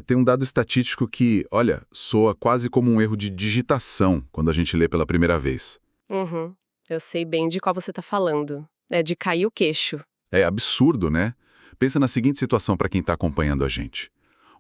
Tem um dado estatístico que, olha, soa quase como um erro de digitação quando a gente lê pela primeira vez. Uhum. Eu sei bem de qual você tá falando. É de cair o queixo. É absurdo, né? Pensa na seguinte situação para quem está acompanhando a gente.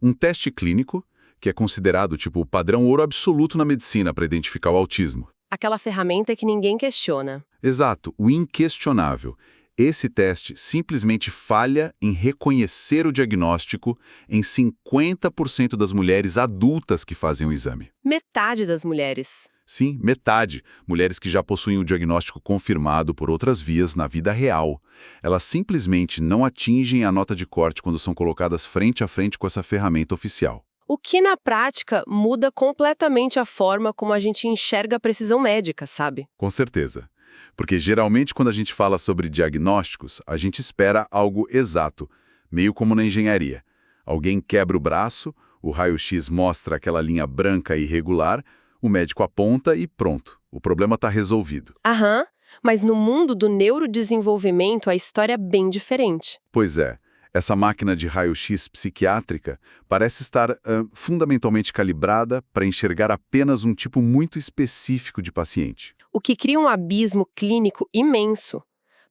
Um teste clínico, que é considerado tipo o padrão ouro absoluto na medicina para identificar o autismo. Aquela ferramenta que ninguém questiona. Exato, o inquestionável. Esse teste simplesmente falha em reconhecer o diagnóstico em 50% das mulheres adultas que fazem o exame. Metade das mulheres. Sim, metade. Mulheres que já possuem o diagnóstico confirmado por outras vias na vida real. Elas simplesmente não atingem a nota de corte quando são colocadas frente a frente com essa ferramenta oficial. O que, na prática, muda completamente a forma como a gente enxerga a precisão médica, sabe? Com certeza. Porque geralmente quando a gente fala sobre diagnósticos, a gente espera algo exato, meio como na engenharia. Alguém quebra o braço, o raio-x mostra aquela linha branca e irregular, o médico aponta e pronto, o problema está resolvido. Aham, mas no mundo do neurodesenvolvimento a história é bem diferente. Pois é, essa máquina de raio-x psiquiátrica parece estar fundamentalmente calibrada para enxergar apenas um tipo muito específico de paciente. O que cria um abismo clínico imenso.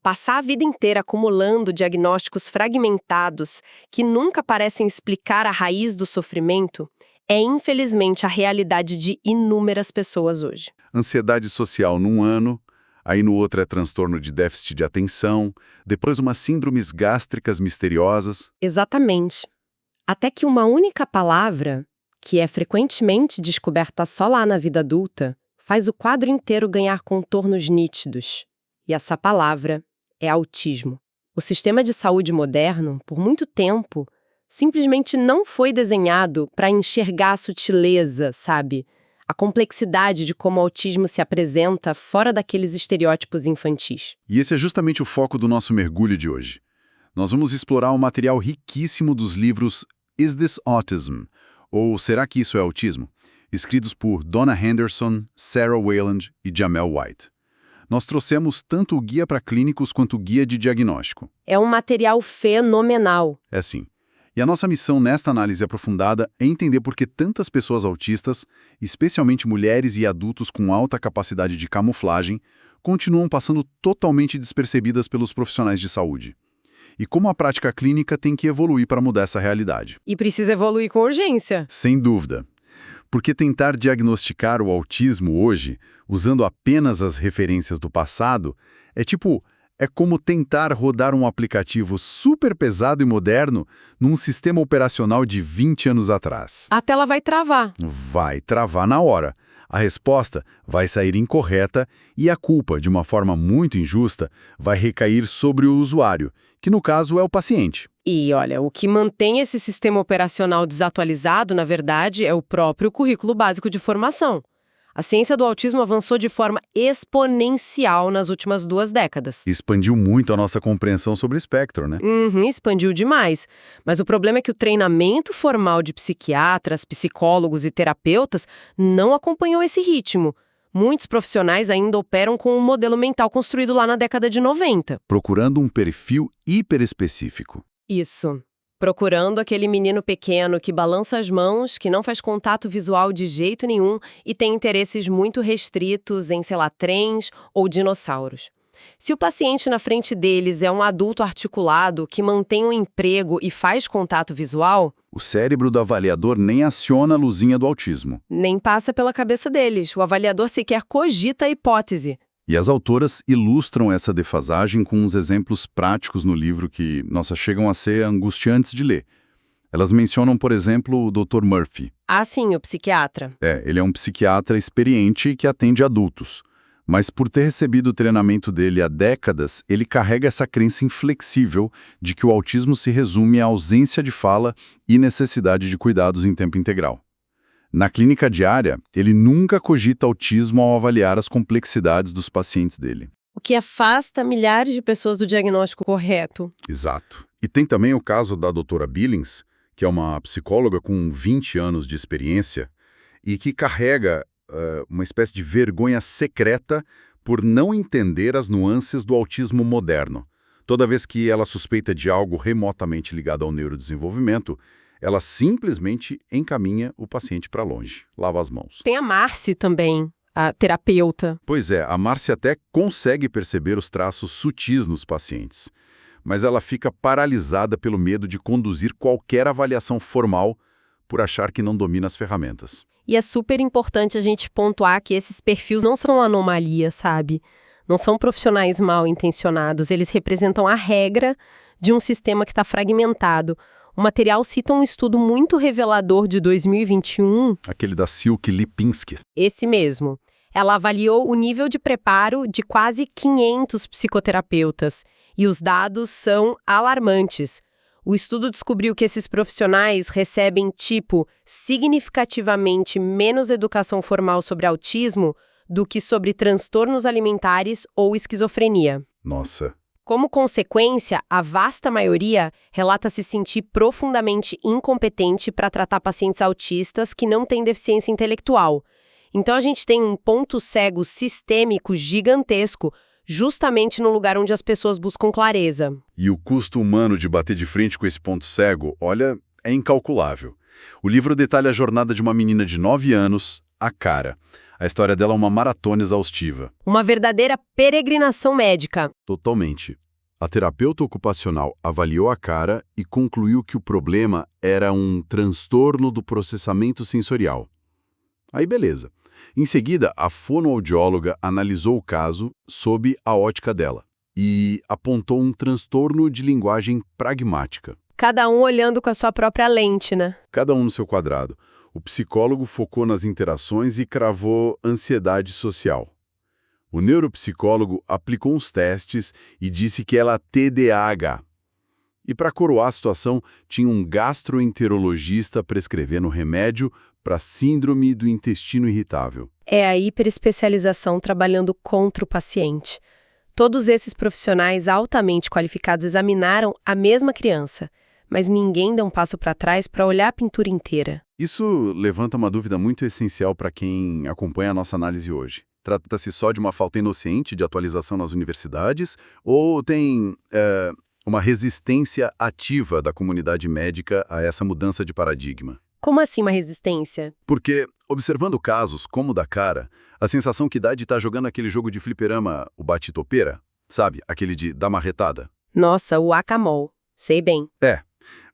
Passar a vida inteira acumulando diagnósticos fragmentados que nunca parecem explicar a raiz do sofrimento é, infelizmente, a realidade de inúmeras pessoas hoje. Ansiedade social num ano, aí no outro é transtorno de déficit de atenção, depois umas síndromes gástricas misteriosas. Exatamente. Até que uma única palavra, que é frequentemente descoberta só lá na vida adulta, faz o quadro inteiro ganhar contornos nítidos. E essa palavra é autismo. O sistema de saúde moderno, por muito tempo, simplesmente não foi desenhado para enxergar a sutileza, sabe? A complexidade de como o autismo se apresenta fora daqueles estereótipos infantis. E esse é justamente o foco do nosso mergulho de hoje. Nós vamos explorar um material riquíssimo dos livros Is This Autism? Ou Será que Isso é Autismo? Escritos por Donna Henderson, Sarah Wayland e Jamel White. Nós trouxemos tanto o guia para clínicos quanto o guia de diagnóstico. É um material fenomenal. É assim. E a nossa missão nesta análise aprofundada é entender por que tantas pessoas autistas, especialmente mulheres e adultos com alta capacidade de camuflagem, continuam passando totalmente despercebidas pelos profissionais de saúde. E como a prática clínica tem que evoluir para mudar essa realidade. E precisa evoluir com urgência. Sem dúvida. Porque tentar diagnosticar o autismo hoje, usando apenas as referências do passado, é como tentar rodar um aplicativo super pesado e moderno num sistema operacional de 20 anos atrás. A tela vai travar. Vai travar na hora. A resposta vai sair incorreta e a culpa, de uma forma muito injusta, vai recair sobre o usuário, que no caso é o paciente. E olha, o que mantém esse sistema operacional desatualizado, na verdade, é o próprio currículo básico de formação. A ciência do autismo avançou de forma exponencial nas últimas 2 décadas. Expandiu muito a nossa compreensão sobre o espectro, né? Expandiu demais. Mas o problema é que o treinamento formal de psiquiatras, psicólogos e terapeutas não acompanhou esse ritmo. Muitos profissionais ainda operam com um modelo mental construído lá na década de 90. Procurando um perfil hiperespecífico. Isso. Procurando aquele menino pequeno que balança as mãos, que não faz contato visual de jeito nenhum e tem interesses muito restritos em, sei lá, trens ou dinossauros. Se o paciente na frente deles é um adulto articulado que mantém um emprego e faz contato visual, o cérebro do avaliador nem aciona a luzinha do autismo. Nem passa pela cabeça deles. O avaliador sequer cogita a hipótese. E as autoras ilustram essa defasagem com uns exemplos práticos no livro que, nossa, chegam a ser angustiantes de ler. Elas mencionam, por exemplo, o Dr. Murphy. Ah, sim, o psiquiatra. Ele é um psiquiatra experiente que atende adultos. Mas por ter recebido o treinamento dele há décadas, ele carrega essa crença inflexível de que o autismo se resume à ausência de fala e necessidade de cuidados em tempo integral. Na clínica diária, ele nunca cogita autismo ao avaliar as complexidades dos pacientes dele. O que afasta milhares de pessoas do diagnóstico correto. Exato. E tem também o caso da doutora Billings, que é uma psicóloga com 20 anos de experiência e que carrega uma espécie de vergonha secreta por não entender as nuances do autismo moderno. Toda vez que ela suspeita de algo remotamente ligado ao neurodesenvolvimento, Ela simplesmente encaminha o paciente para longe, lava as mãos. Tem a Marcy também, a terapeuta. Pois é, a Márcia até consegue perceber os traços sutis nos pacientes, mas ela fica paralisada pelo medo de conduzir qualquer avaliação formal por achar que não domina as ferramentas. E é super importante a gente pontuar que esses perfis não são anomalia, sabe? Não são profissionais mal intencionados, eles representam a regra de um sistema que está fragmentado. O material cita um estudo muito revelador de 2021. Aquele da Silke Lipinski. Esse mesmo. Ela avaliou o nível de preparo de quase 500 psicoterapeutas e os dados são alarmantes. O estudo descobriu que esses profissionais recebem, significativamente menos educação formal sobre autismo do que sobre transtornos alimentares ou esquizofrenia. Nossa. Como consequência, a vasta maioria relata se sentir profundamente incompetente para tratar pacientes autistas que não têm deficiência intelectual. Então a gente tem um ponto cego sistêmico gigantesco, justamente no lugar onde as pessoas buscam clareza. E o custo humano de bater de frente com esse ponto cego, olha, é incalculável. O livro detalha a jornada de uma menina de 9 anos, a Cara. A história dela é uma maratona exaustiva. Uma verdadeira peregrinação médica. Totalmente. A terapeuta ocupacional avaliou a Cara e concluiu que o problema era um transtorno do processamento sensorial. Aí beleza. Em seguida, a fonoaudióloga analisou o caso sob a ótica dela e apontou um transtorno de linguagem pragmática. Cada um olhando com a sua própria lente, né? Cada um no seu quadrado. O psicólogo focou nas interações e cravou ansiedade social. O neuropsicólogo aplicou uns testes e disse que ela TDAH. E para coroar a situação, tinha um gastroenterologista prescrevendo remédio para síndrome do intestino irritável. É a hiperespecialização trabalhando contra o paciente. Todos esses profissionais altamente qualificados examinaram a mesma criança, mas ninguém dá um passo para trás para olhar a pintura inteira. Isso levanta uma dúvida muito essencial para quem acompanha a nossa análise hoje. Trata-se só de uma falta inocente de atualização nas universidades ou tem uma resistência ativa da comunidade médica a essa mudança de paradigma? Como assim uma resistência? Porque, observando casos como o da Cara, a sensação que dá de estar jogando aquele jogo de fliperama, o bate-topeira, sabe? Aquele de dar marretada. Nossa, o Acamol. Sei bem.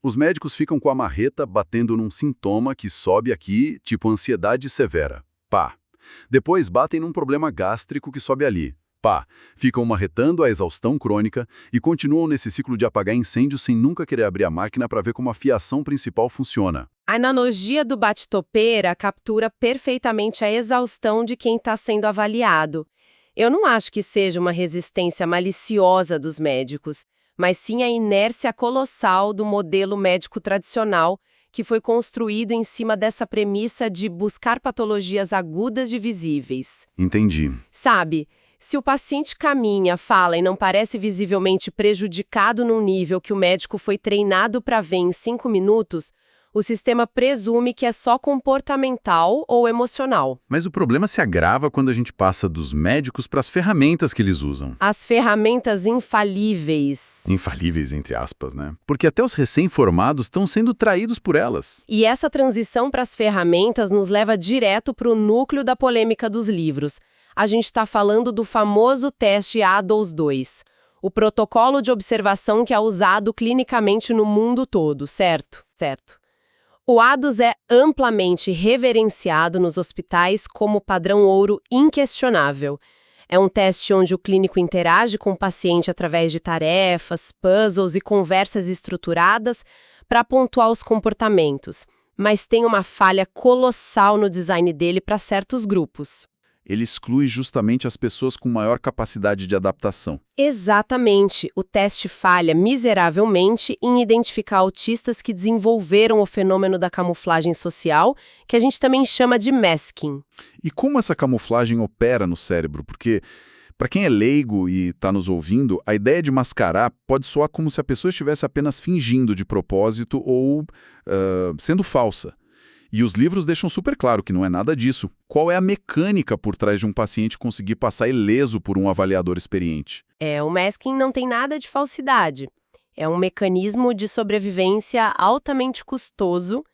Os médicos ficam com a marreta batendo num sintoma que sobe aqui, tipo ansiedade severa. Pá. Depois batem num problema gástrico que sobe ali. Pá. Ficam marretando a exaustão crônica e continuam nesse ciclo de apagar incêndios sem nunca querer abrir a máquina para ver como a fiação principal funciona. A analogia do bate-topeira captura perfeitamente a exaustão de quem está sendo avaliado. Eu não acho que seja uma resistência maliciosa dos médicos, mas sim a inércia colossal do modelo médico tradicional que foi construído em cima dessa premissa de buscar patologias agudas de visíveis. Entendi. Sabe, se o paciente caminha, fala e não parece visivelmente prejudicado num nível que o médico foi treinado para ver em 5 minutos, o sistema presume que é só comportamental ou emocional. Mas o problema se agrava quando a gente passa dos médicos para as ferramentas que eles usam. As ferramentas infalíveis. Infalíveis, entre aspas, né? Porque até os recém-formados estão sendo traídos por elas. E essa transição para as ferramentas nos leva direto para o núcleo da polêmica dos livros. A gente está falando do famoso teste ADOS-2, o protocolo de observação que é usado clinicamente no mundo todo, certo? Certo. O ADOS é amplamente reverenciado nos hospitais como padrão ouro inquestionável. É um teste onde o clínico interage com o paciente através de tarefas, puzzles e conversas estruturadas para pontuar os comportamentos, mas tem uma falha colossal no design dele para certos grupos. Ele exclui justamente as pessoas com maior capacidade de adaptação. Exatamente. O teste falha miseravelmente em identificar autistas que desenvolveram o fenômeno da camuflagem social, que a gente também chama de masking. E como essa camuflagem opera no cérebro? Porque, para quem é leigo e está nos ouvindo, a ideia de mascarar pode soar como se a pessoa estivesse apenas fingindo de propósito ou sendo falsa. E os livros deixam super claro que não é nada disso. Qual é a mecânica por trás de um paciente conseguir passar ileso por um avaliador experiente? O masking não tem nada de falsidade. É um mecanismo de sobrevivência altamente custoso.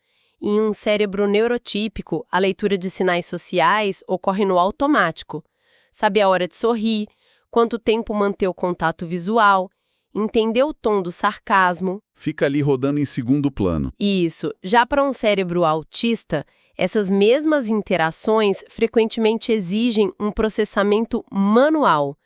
Em um cérebro neurotípico, a leitura de sinais sociais ocorre no automático. Saber a hora de sorrir, quanto tempo manter o contato visual, entender o tom do sarcasmo. Fica ali rodando em segundo plano. Isso. Já para um cérebro autista, essas mesmas interações frequentemente exigem um processamento manual.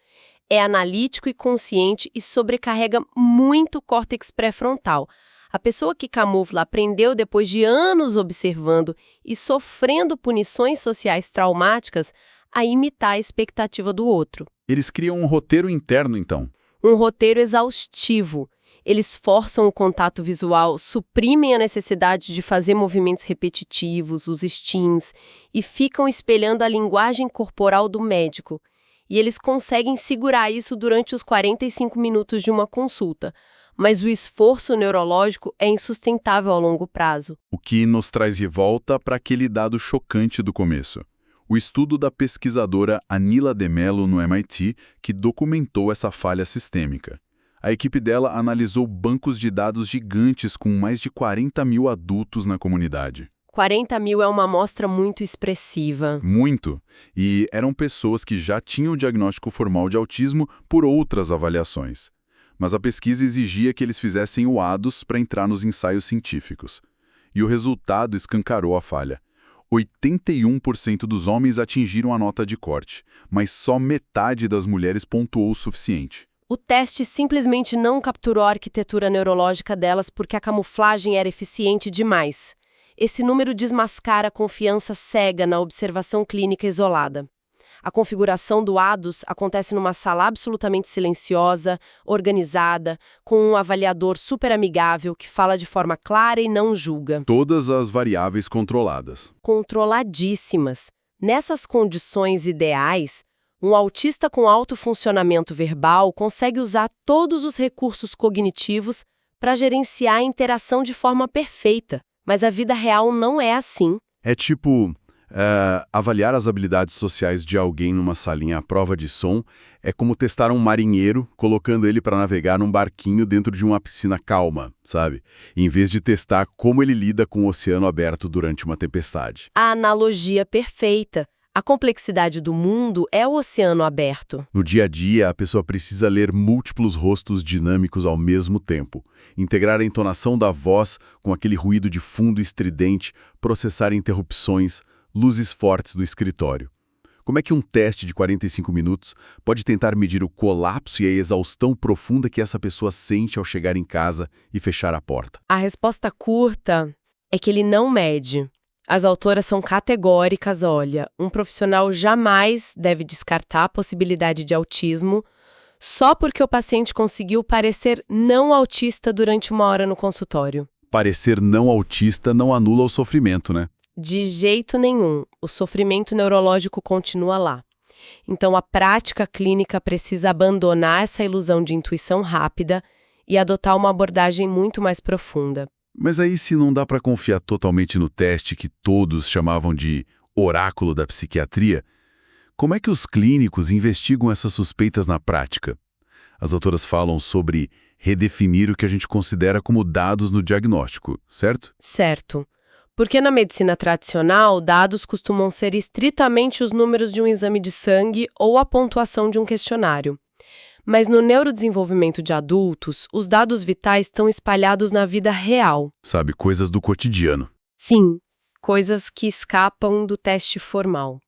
É analítico e consciente e sobrecarrega muito o córtex pré-frontal. A pessoa que camufla aprendeu depois de anos observando e sofrendo punições sociais traumáticas a imitar a expectativa do outro. Eles criam um roteiro interno, então. Um roteiro exaustivo. Eles forçam o contato visual, suprimem a necessidade de fazer movimentos repetitivos, os stints, e ficam espelhando a linguagem corporal do médico. E eles conseguem segurar isso durante os 45 minutos de uma consulta. Mas o esforço neurológico é insustentável ao longo prazo. O que nos traz de volta para aquele dado chocante do começo. O estudo da pesquisadora Anila de Mello no MIT, que documentou essa falha sistêmica. A equipe dela analisou bancos de dados gigantes com mais de 40 mil adultos na comunidade. 40 mil é uma amostra muito expressiva. Muito. E eram pessoas que já tinham o diagnóstico formal de autismo por outras avaliações. Mas a pesquisa exigia que eles fizessem o ADOS para entrar nos ensaios científicos. E o resultado escancarou a falha. 81% dos homens atingiram a nota de corte, mas só metade das mulheres pontuou o suficiente. O teste simplesmente não capturou a arquitetura neurológica delas porque a camuflagem era eficiente demais. Esse número desmascara a confiança cega na observação clínica isolada. A configuração do ADOS acontece numa sala absolutamente silenciosa, organizada, com um avaliador super amigável que fala de forma clara e não julga. Todas as variáveis controladas. Controladíssimas. Nessas condições ideais, um autista com alto funcionamento verbal consegue usar todos os recursos cognitivos para gerenciar a interação de forma perfeita. Mas a vida real não é assim. É tipo... avaliar as habilidades sociais de alguém numa salinha à prova de som é como testar um marinheiro colocando ele para navegar num barquinho dentro de uma piscina calma, sabe? Em vez de testar como ele lida com o oceano aberto durante uma tempestade. A analogia perfeita. A complexidade do mundo é o oceano aberto. No dia a dia, a pessoa precisa ler múltiplos rostos dinâmicos ao mesmo tempo, integrar a entonação da voz com aquele ruído de fundo estridente, processar interrupções, luzes fortes do escritório. Como é que um teste de 45 minutos pode tentar medir o colapso e a exaustão profunda que essa pessoa sente ao chegar em casa e fechar a porta? A resposta curta é que ele não mede. As autoras são categóricas, olha, um profissional jamais deve descartar a possibilidade de autismo só porque o paciente conseguiu parecer não autista durante uma hora no consultório. Parecer não autista não anula o sofrimento, né? De jeito nenhum, o sofrimento neurológico continua lá. Então, a prática clínica precisa abandonar essa ilusão de intuição rápida e adotar uma abordagem muito mais profunda. Mas aí, se não dá para confiar totalmente no teste que todos chamavam de oráculo da psiquiatria, como é que os clínicos investigam essas suspeitas na prática? As autoras falam sobre redefinir o que a gente considera como dados no diagnóstico, certo? Certo. Porque na medicina tradicional, dados costumam ser estritamente os números de um exame de sangue ou a pontuação de um questionário. Mas no neurodesenvolvimento de adultos, os dados vitais estão espalhados na vida real. Sabe, coisas do cotidiano. Sim, coisas que escapam do teste formal.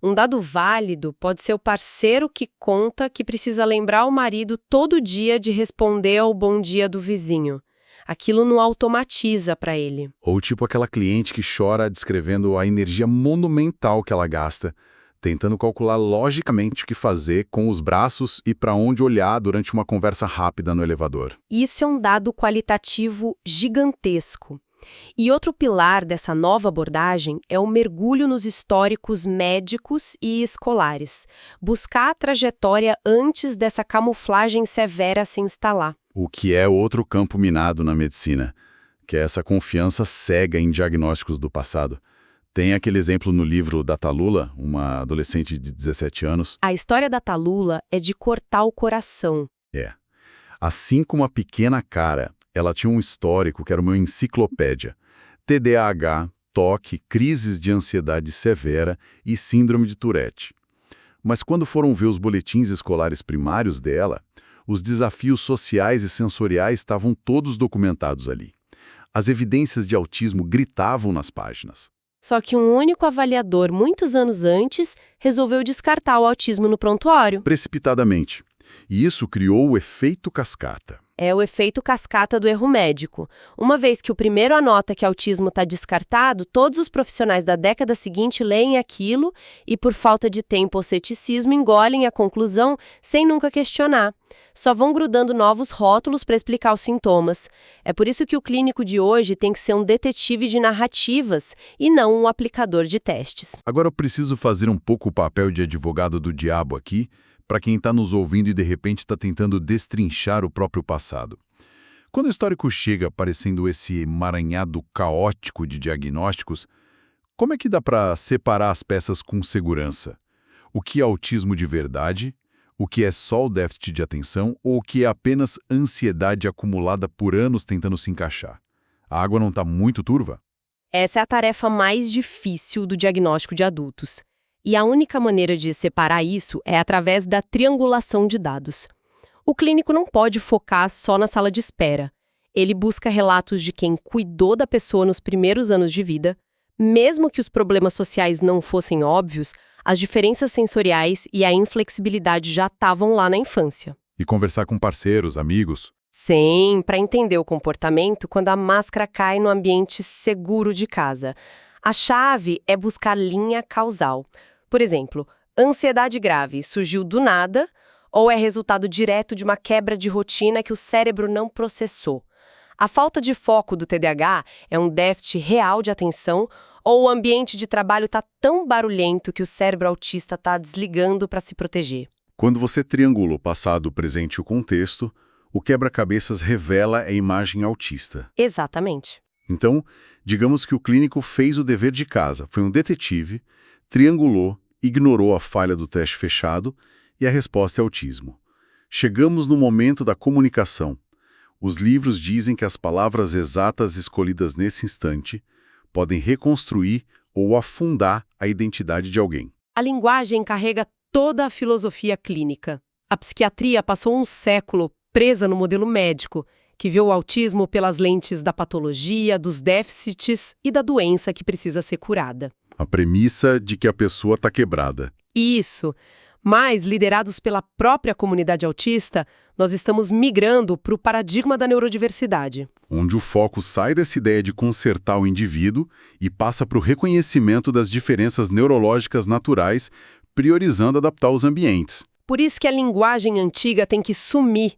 Um dado válido pode ser o parceiro que conta que precisa lembrar o marido todo dia de responder ao bom dia do vizinho. Aquilo não automatiza para ele. Ou tipo aquela cliente que chora descrevendo a energia monumental que ela gasta, tentando calcular logicamente o que fazer com os braços e para onde olhar durante uma conversa rápida no elevador. Isso é um dado qualitativo gigantesco. E outro pilar dessa nova abordagem é o mergulho nos históricos médicos e escolares. Buscar a trajetória antes dessa camuflagem severa se instalar. O que é outro campo minado na medicina, que é essa confiança cega em diagnósticos do passado. Tem aquele exemplo no livro da Tallulah, uma adolescente de 17 anos. A história da Tallulah é de cortar o coração. Assim como a pequena Cara, ela tinha um histórico que era uma enciclopédia. TDAH, toque, crises de ansiedade severa e síndrome de Tourette. Mas quando foram ver os boletins escolares primários dela, os desafios sociais e sensoriais estavam todos documentados ali. As evidências de autismo gritavam nas páginas. Só que um único avaliador, muitos anos antes, resolveu descartar o autismo no prontuário. Precipitadamente. E isso criou o efeito cascata. É o efeito cascata do erro médico. Uma vez que o primeiro anota que autismo está descartado, todos os profissionais da década seguinte leem aquilo e, por falta de tempo ou ceticismo, engolem a conclusão sem nunca questionar. Só vão grudando novos rótulos para explicar os sintomas. É por isso que o clínico de hoje tem que ser um detetive de narrativas e não um aplicador de testes. Agora eu preciso fazer um pouco o papel de advogado do diabo aqui, para quem está nos ouvindo e de repente está tentando destrinchar o próprio passado. Quando o histórico chega parecendo esse emaranhado caótico de diagnósticos, como é que dá para separar as peças com segurança? O que é autismo de verdade? O que é só o déficit de atenção? Ou o que é apenas ansiedade acumulada por anos tentando se encaixar? A água não está muito turva? Essa é a tarefa mais difícil do diagnóstico de adultos. E a única maneira de separar isso é através da triangulação de dados. O clínico não pode focar só na sala de espera. Ele busca relatos de quem cuidou da pessoa nos primeiros anos de vida. Mesmo que os problemas sociais não fossem óbvios, as diferenças sensoriais e a inflexibilidade já estavam lá na infância. E conversar com parceiros, amigos? Sim, para entender o comportamento quando a máscara cai no ambiente seguro de casa. A chave é buscar linha causal. Por exemplo, ansiedade grave surgiu do nada ou é resultado direto de uma quebra de rotina que o cérebro não processou? A falta de foco do TDAH é um déficit real de atenção ou o ambiente de trabalho está tão barulhento que o cérebro autista está desligando para se proteger? Quando você triangula o passado, o presente e o contexto, o quebra-cabeças revela a imagem autista. Exatamente. Então, digamos que o clínico fez o dever de casa, foi um detetive, triangulou, ignorou a falha do teste fechado e a resposta é autismo. Chegamos no momento da comunicação. Os livros dizem que as palavras exatas escolhidas nesse instante podem reconstruir ou afundar a identidade de alguém. A linguagem carrega toda a filosofia clínica. A psiquiatria passou um século presa no modelo médico, que vê o autismo pelas lentes da patologia, dos déficits e da doença que precisa ser curada. A premissa de que a pessoa está quebrada. Isso. Mas, liderados pela própria comunidade autista, nós estamos migrando para o paradigma da neurodiversidade. Onde o foco sai dessa ideia de consertar o indivíduo e passa para o reconhecimento das diferenças neurológicas naturais, priorizando adaptar os ambientes. Por isso que a linguagem antiga tem que sumir.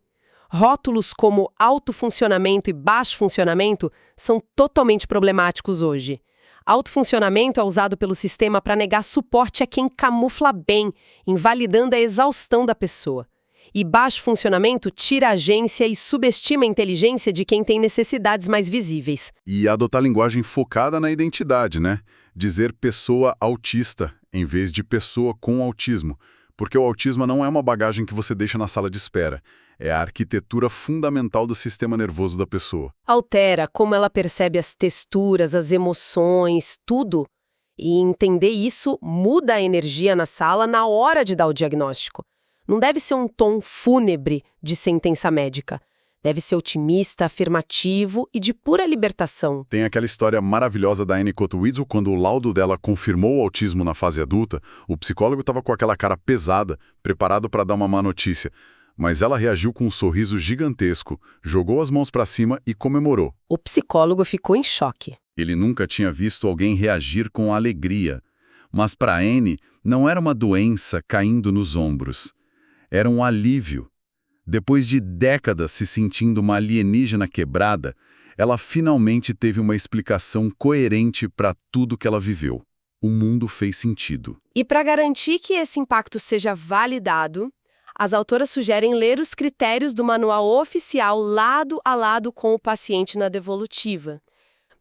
Rótulos como alto funcionamento e baixo funcionamento são totalmente problemáticos hoje. Alto funcionamento é usado pelo sistema para negar suporte a quem camufla bem, invalidando a exaustão da pessoa. E baixo funcionamento tira a agência e subestima a inteligência de quem tem necessidades mais visíveis. E adotar linguagem focada na identidade, né? Dizer pessoa autista em vez de pessoa com autismo. Porque o autismo não é uma bagagem que você deixa na sala de espera. É a arquitetura fundamental do sistema nervoso da pessoa. Altera como ela percebe as texturas, as emoções, tudo. E entender isso muda a energia na sala na hora de dar o diagnóstico. Não deve ser um tom fúnebre de sentença médica. Deve ser otimista, afirmativo e de pura libertação. Tem aquela história maravilhosa da Annie Cotwitzel, quando o laudo dela confirmou o autismo na fase adulta, o psicólogo estava com aquela cara pesada, preparado para dar uma má notícia. Mas ela reagiu com um sorriso gigantesco, jogou as mãos para cima e comemorou. O psicólogo ficou em choque. Ele nunca tinha visto alguém reagir com alegria. Mas para Annie, não era uma doença caindo nos ombros. Era um alívio. Depois de décadas se sentindo uma alienígena quebrada, ela finalmente teve uma explicação coerente para tudo que ela viveu. O mundo fez sentido. E para garantir que esse impacto seja validado, as autoras sugerem ler os critérios do manual oficial lado a lado com o paciente na devolutiva.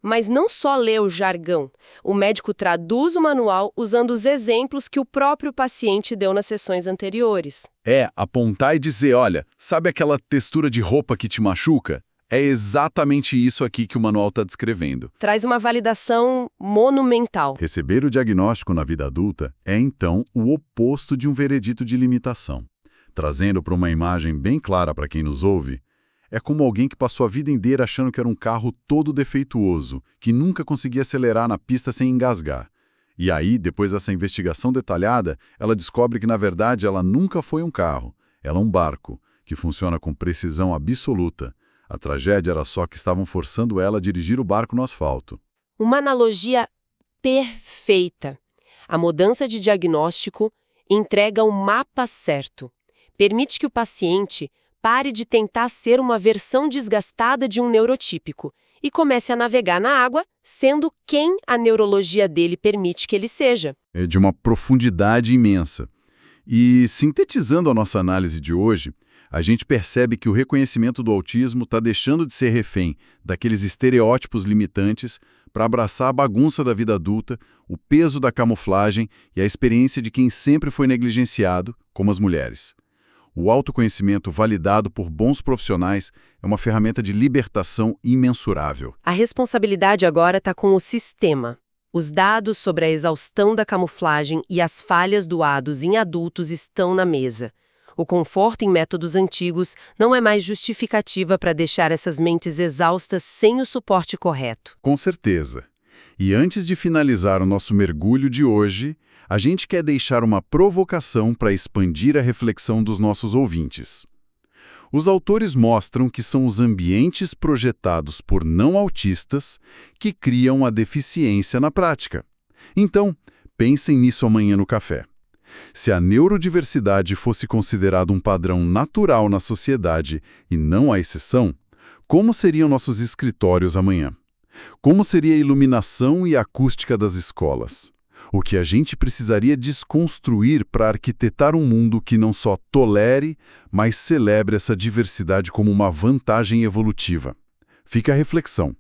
Mas não só lê o jargão. O médico traduz o manual usando os exemplos que o próprio paciente deu nas sessões anteriores. É, apontar e dizer, olha, sabe aquela textura de roupa que te machuca? É exatamente isso aqui que o manual está descrevendo. Traz uma validação monumental. Receber o diagnóstico na vida adulta é, então, o oposto de um veredito de limitação. Trazendo para uma imagem bem clara para quem nos ouve, é como alguém que passou a vida inteira achando que era um carro todo defeituoso, que nunca conseguia acelerar na pista sem engasgar. E aí, depois dessa investigação detalhada, ela descobre que, na verdade, ela nunca foi um carro. Ela é um barco, que funciona com precisão absoluta. A tragédia era só que estavam forçando ela a dirigir o barco no asfalto. Uma analogia perfeita. A mudança de diagnóstico entrega o mapa certo. Permite que o paciente pare de tentar ser uma versão desgastada de um neurotípico e comece a navegar na água, sendo quem a neurologia dele permite que ele seja. É de uma profundidade imensa. E, sintetizando a nossa análise de hoje, a gente percebe que o reconhecimento do autismo está deixando de ser refém daqueles estereótipos limitantes para abraçar a bagunça da vida adulta, o peso da camuflagem e a experiência de quem sempre foi negligenciado, como as mulheres. O autoconhecimento validado por bons profissionais é uma ferramenta de libertação imensurável. A responsabilidade agora está com o sistema. Os dados sobre a exaustão da camuflagem e as falhas do ADOS em adultos estão na mesa. O conforto em métodos antigos não é mais justificativa para deixar essas mentes exaustas sem o suporte correto. Com certeza. E antes de finalizar o nosso mergulho de hoje, a gente quer deixar uma provocação para expandir a reflexão dos nossos ouvintes. Os autores mostram que são os ambientes projetados por não autistas que criam a deficiência na prática. Então, pensem nisso amanhã no café. Se a neurodiversidade fosse considerado um padrão natural na sociedade e não a exceção, como seriam nossos escritórios amanhã? Como seria a iluminação e a acústica das escolas? O que a gente precisaria desconstruir para arquitetar um mundo que não só tolere, mas celebre essa diversidade como uma vantagem evolutiva. Fica a reflexão.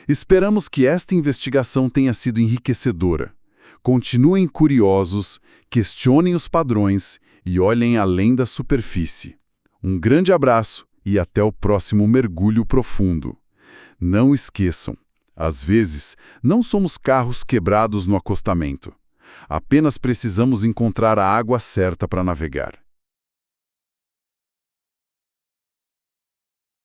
Esperamos que esta investigação tenha sido enriquecedora. Continuem curiosos, questionem os padrões e olhem além da superfície. Um grande abraço e até o próximo mergulho profundo. Não esqueçam, às vezes, não somos carros quebrados no acostamento. Apenas precisamos encontrar a água certa para navegar.